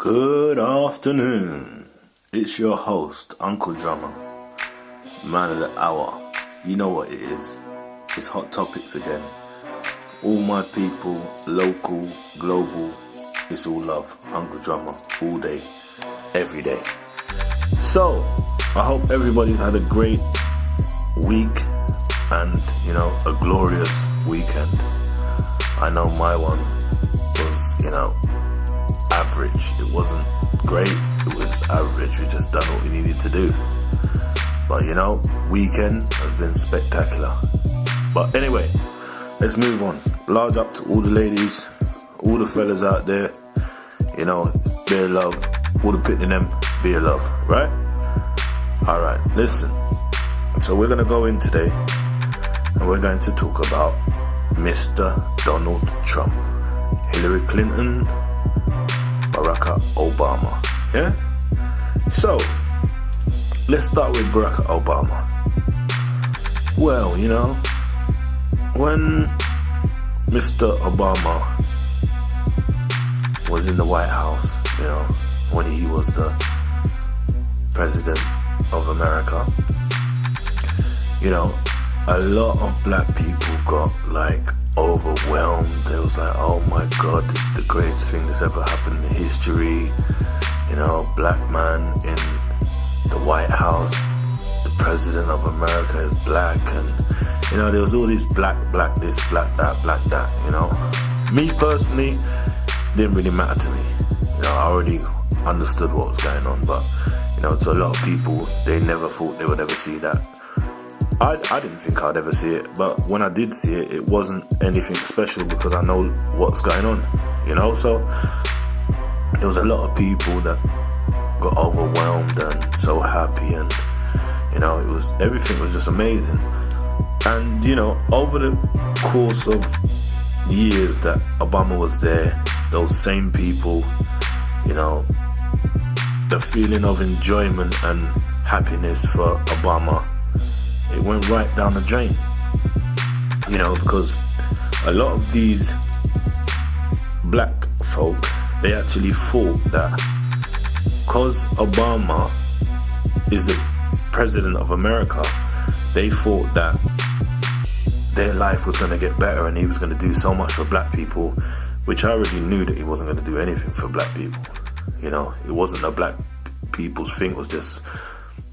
Good afternoon. It's your host, Uncle Drummer, man of the hour. You know what it is. It's Hot Topics again. All my people, local, global, it's all love. Uncle Drummer, all day, every day. So, I hope everybody's had a great week and, a glorious weekend. I know my one was, average. It wasn't great, it was average. We just done what we needed to do. But weekend has been spectacular. But anyway, let's move on. Large up to all the ladies, all the fellas out there, bear love. All the pitting them, bear love, right? Alright, listen. So we're gonna go in today and we're going to talk about Mr. Donald Trump, Hillary Clinton, Barack Obama. Yeah? So, let's start with Barack Obama. Well, when Mr. Obama was in the White House, when he was the President of America, a lot of black people got overwhelmed. They was like, oh my God, this is the greatest thing that's ever happened in history. Black man in the White House, the President of America is black, and there was all these black this, black that, Me personally, didn't really matter to me. I already understood what was going on, but to a lot of people, they never thought they would ever see that. I didn't think I'd ever see it, but when I did see it, it wasn't anything special because I know what's going on, so there was a lot of people that got overwhelmed and so happy, and everything was just amazing. And over the course of years that Obama was there, those same people, the feeling of enjoyment and happiness for Obama, it went right down the drain, because a lot of these black folk, they actually thought that because Obama is the President of America, they thought that their life was going to get better and he was going to do so much for black people, which I already knew that he wasn't going to do anything for black people. It wasn't a black people's thing, it was just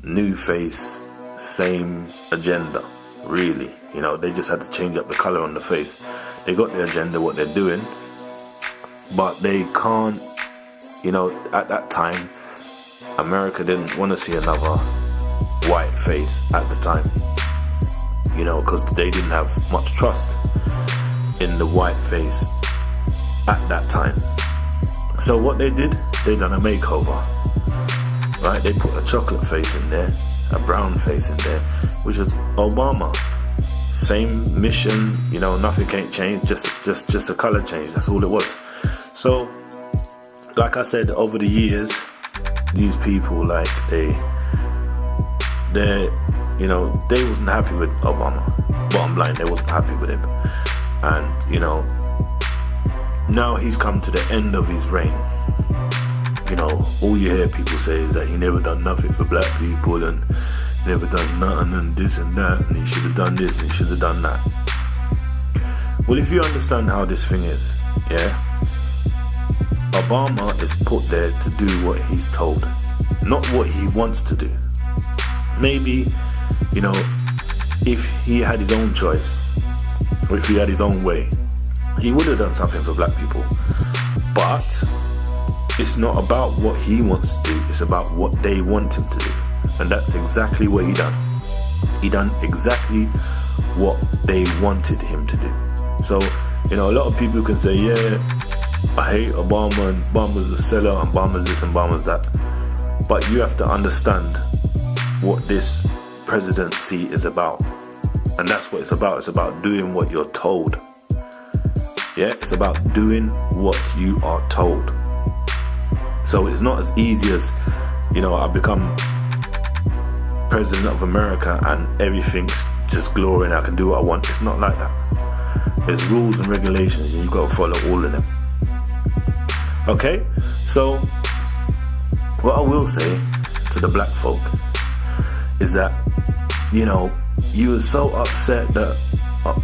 new face, same agenda, really. They just had to change up the colour on the face. They got their agenda, what they're doing, but they can't, at that time, America didn't want to see another white face at the time, because they didn't have much trust in the white face at that time. So what they did, they done a makeover, right? They put a chocolate face in there, a brown face in there, which is Obama. Same mission, nothing can't change, just a color change, that's all it was. So, like I said, over the years, these people, they wasn't happy with Obama. Bottom line, they wasn't happy with him. And, now he's come to the end of his reign. All you hear people say is that he never done nothing for black people and never done nothing and this and that, and he should have done this and he should have done that. Well, if you understand how this thing is, Obama is put there to do what he's told, not what he wants to do. Maybe, if he had his own choice, or if he had his own way, he would have done something for black people. But it's not about what he wants to do, it's about what they want him to do. And that's exactly what he done. He done exactly what they wanted him to do. So, a lot of people can say, yeah, I hate Obama, and Obama's a seller, and Obama's this and Obama's that. But you have to understand what this presidency is about. And that's what it's about. It's about doing what you're told. Yeah, it's about doing what you are told. So it's not as easy as, I become President of America and everything's just glory and I can do what I want. It's not like that. There's rules and regulations and you've got to follow all of them. Okay, so What I will say to the black folk is that, you know, you were so upset that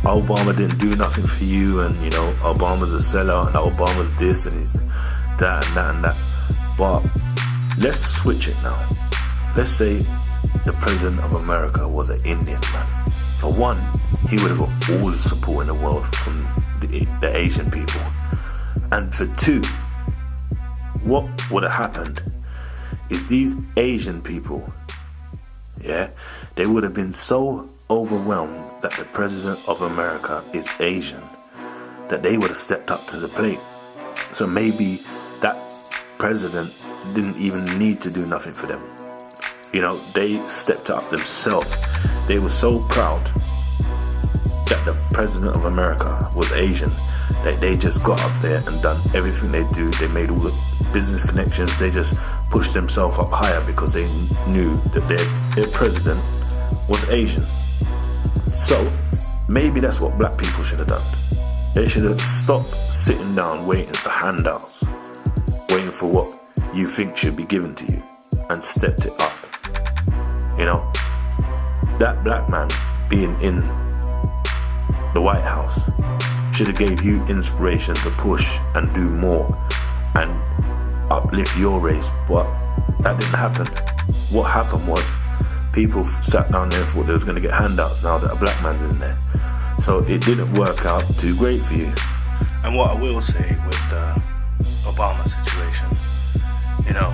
Obama didn't do nothing for you, and, you know, Obama's a sellout, and Obama's this, and he's that, and that, and that. But let's switch it now. Let's say the President of America was an Indian man. For one, he would have got all the support in the world from the Asian people. And for two, what would have happened is these Asian people, yeah, they would have been so overwhelmed that the President of America is Asian that they would have stepped up to the plate. So maybe that president didn't even need to do nothing for them. You know, they stepped up themselves. They were so proud that the President of America was Asian that they just got up there and done everything they do. They made all the business connections. They just pushed themselves up higher because they knew that their president was Asian. So maybe that's what black people should have done. They should have stopped sitting down waiting for handouts, waiting for what you think should be given to you, and stepped it up. You know, that black man being in the White House should have gave you inspiration to push and do more and uplift your race, but that didn't happen. What happened was people sat down there and thought they was going to get handouts now that a black man's in there. So it didn't work out too great for you. And what I will say with the Obama situation, you know,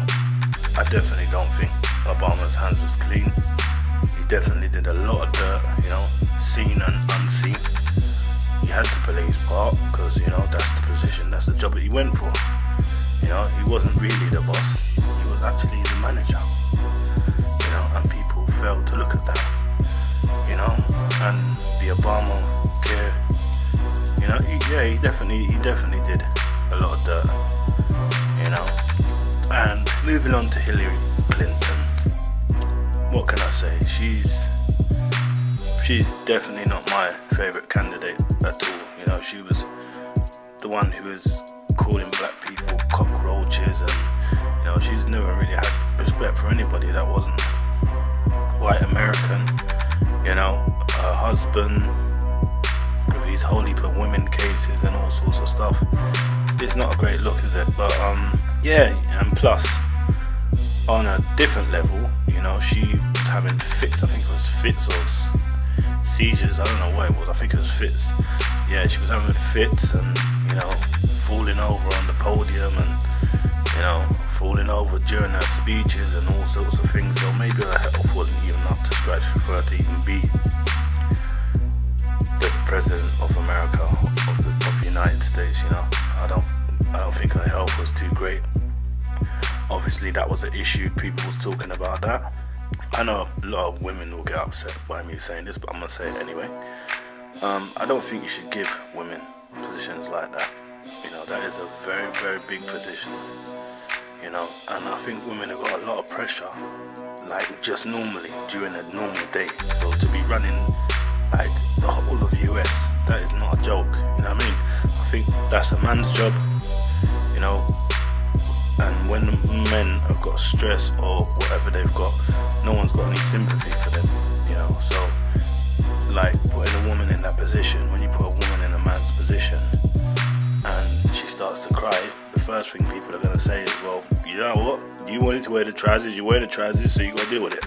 I definitely don't think Obama's hands was clean. He definitely did a lot of dirt, you know, seen and unseen. He had to play his part because, you know, that's the position, that's the job that he went for. You know, he wasn't really the boss. He was actually the manager. You know, and people failed to look at that. You know, and the Obamacare, you know, he definitely did a lot of dirt. You know, and moving on to Hillary Clinton, what can I say? She's definitely not my favourite candidate at all. You know, she was the one who was calling black people cockroaches, and, you know, she's never really had respect for anybody that wasn't white American. You know, her husband with these holy for women cases and all sorts of stuff. It's not a great look, is it? But yeah, and plus on a different level, you know, she was having fits. I think it was fits or seizures. I don't know what it was. I think it was fits. Yeah, she was having fits and, you know, falling over on the podium and, you know, falling over during her speeches and all sorts of things. So maybe her health wasn't even up to scratch for her to even be the President of America, of the United States. You know, I don't think her health was too great. Obviously that was an issue. People was talking about that. I know a lot of women will get upset by me saying this, but I'm gonna say it anyway. I don't think you should give women positions like that. You know, that is a very, very big position. You know, and I think women have got a lot of pressure, like just normally during a normal day. So to be running like the whole of the US, that is not a joke. You know what I mean? I think that's a man's job. You know, and when men have got stress or whatever they've got, no one's got any sympathy for them. You know, so like putting a woman in that position, when you put a woman in a man's position and she starts to cry, the first thing people are going to say is, well, you know what, you wanted to wear the trousers, you wear the trousers, so you got to deal with it.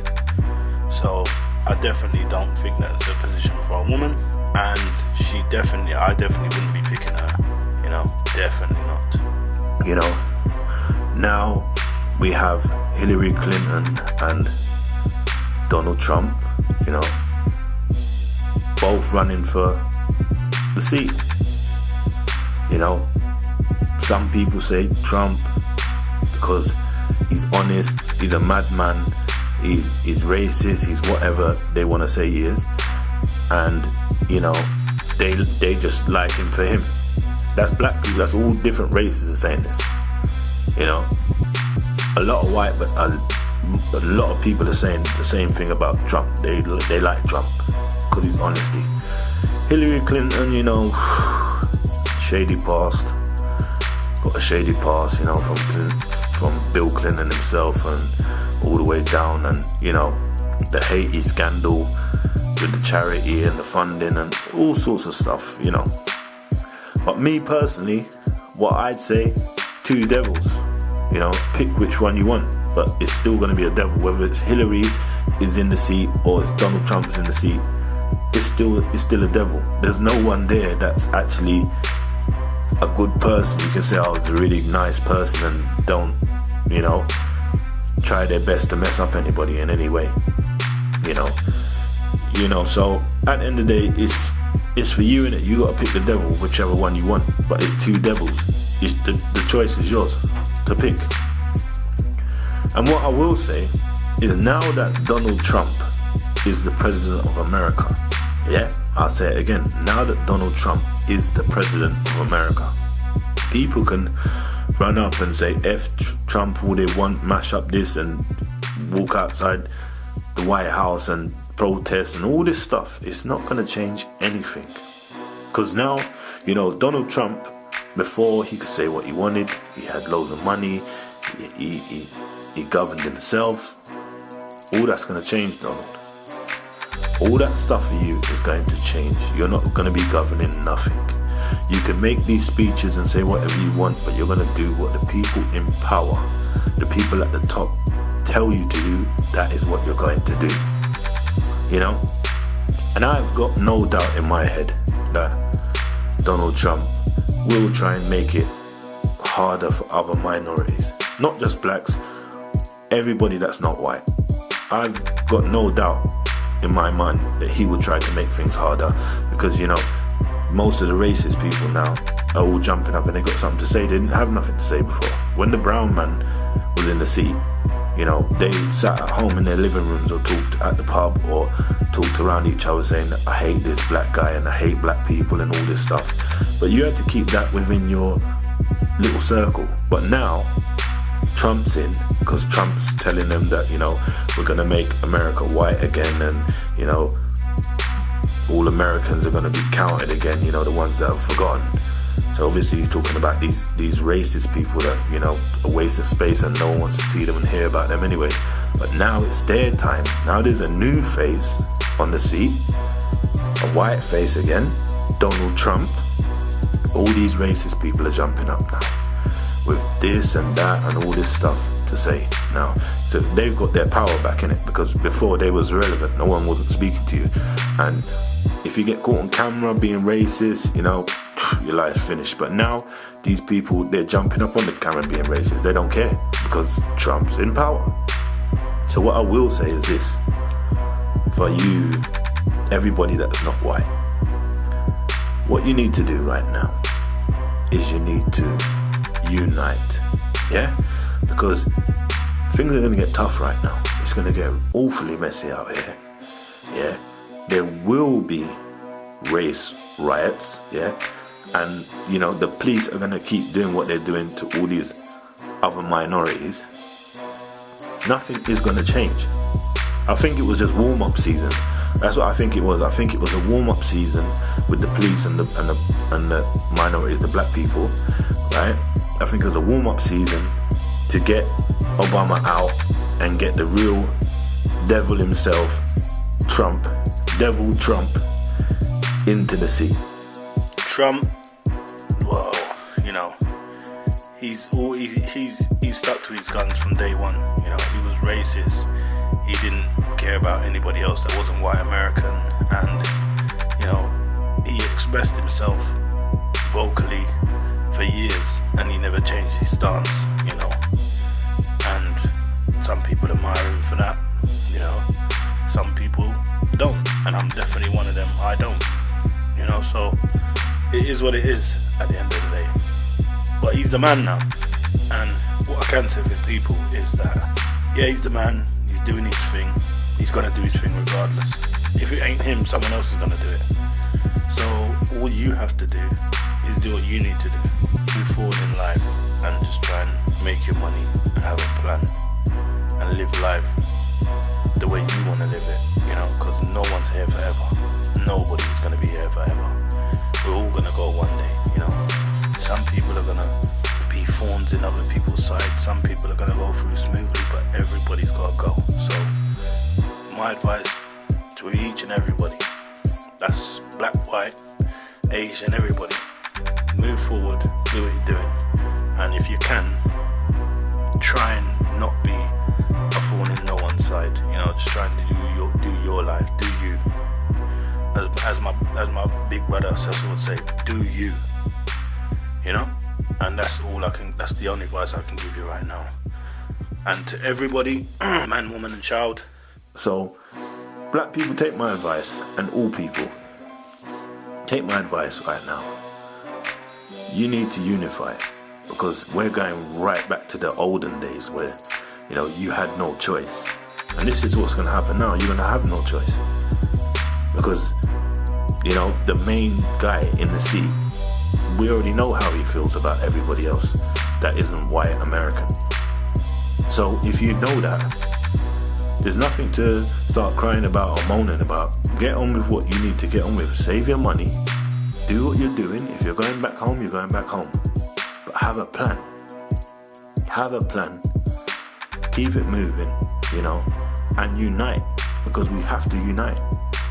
So I definitely don't think that's a position for a woman, and I definitely wouldn't be picking her. You know, definitely not. You know, now we have Hillary Clinton and Donald Trump, you know, both running for the seat. You know, some people say Trump because he's honest, he's a madman, he's racist, he's whatever they want to say he is, and, you know, they just like him for him. That's black people, that's all different races are saying this. You know, a lot of white, but a lot of people are saying the same thing about Trump. They like Trump because he's honesty. Hillary Clinton, you know, shady past, got a shady past, you know, from Bill Clinton himself and all the way down, and you know, the Haiti scandal with the charity and the funding and all sorts of stuff, you know. But me personally, what I'd say, two devils, you know, pick which one you want, but it's still going to be a devil, whether it's Hillary is in the seat or it's Donald Trump is in the seat. It's still a devil. There's no one there that's actually a good person. You can say, oh, it's a really nice person, and don't, you know, try their best to mess up anybody in any way, you know. So at the end of the day, it's for you, innit? You gotta pick the devil, whichever one you want. But it's two devils. The choice is yours to pick. And what I will say is, now that Donald Trump is the president of America, yeah, I'll say it again. Now that Donald Trump is the president of America, people can run up and say F Trump all they want, mash up this and walk outside the White House and protest and all this stuff. It's not going to change anything. Because now, you know, Donald Trump, before he could say what he wanted, he had loads of money, he governed himself. All that's going to change, Donald. All that stuff for you is going to change. You're not going to be governing nothing. You can make these speeches and say whatever you want, but you're going to do what the people in power, the people at the top, tell you to do. That is what you're going to do. You know? And I've got no doubt in my head that Donald Trump will try and make it harder for other minorities. Not just blacks, everybody that's not white. I've got no doubt in my mind that he will try to make things harder, because, you know, most of the racist people now are all jumping up and they got something to say. They didn't have nothing to say before. When the brown man was in the seat, you know, they sat at home in their living rooms or talked at the pub or talked around each other saying that I hate this black guy and I hate black people and all this stuff. But you had to keep that within your little circle. But now Trump's in, because Trump's telling them that, you know, we're going to make America white again, and, you know, all Americans are going to be counted again, you know, the ones that have forgotten. So obviously he's talking about these racist people that, you know, a waste of space and no one wants to see them and hear about them anyway. But now it's their time. Now there's a new face on the seat, a white face again, Donald Trump. All these racist people are jumping up now with this and that and all this stuff to say now. So they've got their power back in it, because before they was irrelevant. No one wasn't speaking to you. And if you get caught on camera being racist, you know, your life's finished. But now these people, they're jumping up on the camera being racist. They don't care because Trump's in power. So what I will say is this, for you, everybody that's not white, what you need to do right now is you need to unite, yeah? Because things are going to get tough right now. It's going to get awfully messy out here, yeah? There will be race riots, yeah? And, you know, the police are going to keep doing what they're doing to all these other minorities. Nothing is going to change. I think it was just warm-up season. That's what I think it was. I think it was a warm-up season with the police and the minorities, the black people, right? I think it was a warm-up season to get Obama out and get the real devil himself, Devil Trump, into the seat. Trump, well, you know, he's stuck to his guns from day one. You know, he was racist. He didn't care about anybody else that wasn't white American, and, you know, he expressed himself vocally for years, and he never changed his stance, you know. And some people admire him for that, you know. Some people don't, and I'm definitely one of them. I don't, you know. So it is what it is at the end of the day. But he's the man now, and what I can say for people is that, yeah, he's the man. He's doing his thing. He's gonna do his thing regardless. If it ain't him, someone else is gonna do it. So all you have to do is do what you need to do. Move forward in life and just try and make your money and have a plan and live life the way you want to live it, you know, because no one's here forever. Nobody's gonna be here forever. We're all gonna go one day, you know. Some people are gonna be thorns in other people's side. Some people are gonna go through smoothly, but everybody's gotta go. So my advice to each and everybody, that's black, white, Asian, everybody, move forward, do what you're doing, and if you can, try and not be a thorn in no one's side. You know, just trying to do your life, do you. As my big brother Cecil would say, do you. You know, and that's the only advice I can give you right now. And to everybody, man, woman, and child. So, black people, take my advice, and all people, take my advice right now. You need to unify, because we're going right back to the olden days where, you know, you had no choice. And this is what's going to happen now. You're going to have no choice. Because, you know, the main guy in the seat, we already know how he feels about everybody else that isn't white American. So if you know that, there's nothing to start crying about or moaning about. Get on with what you need to get on with. Save your money. Do what you're doing. If you're going back home, you're going back home. But have a plan. Have a plan. Keep it moving, you know, and unite, because we have to unite.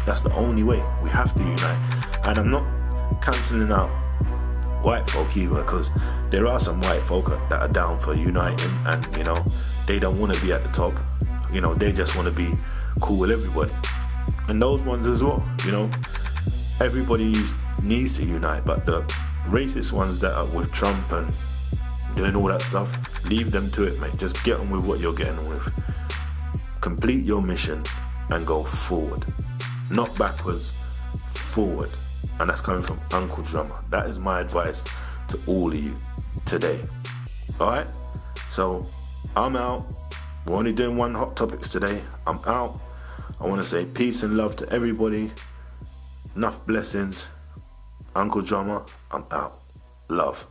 That's the only way. We have to unite. And I'm not cancelling out white folk either, because there are some white folk that are down for uniting, and, you know, they don't want to be at the top. You know, they just want to be cool with everybody. And those ones as well, you know, everybody needs to unite, but the racist ones that are with Trump and doing all that stuff, leave them to it, mate. Just get on with what you're getting on with. Complete your mission and go forward. Not backwards, forward. And that's coming from Uncle Drummer. That is my advice to all of you today. Alright? So, I'm out. We're only doing one Hot Topics today. I'm out. I want to say peace and love to everybody. Enough blessings. Uncle Drummer, I'm out. Love.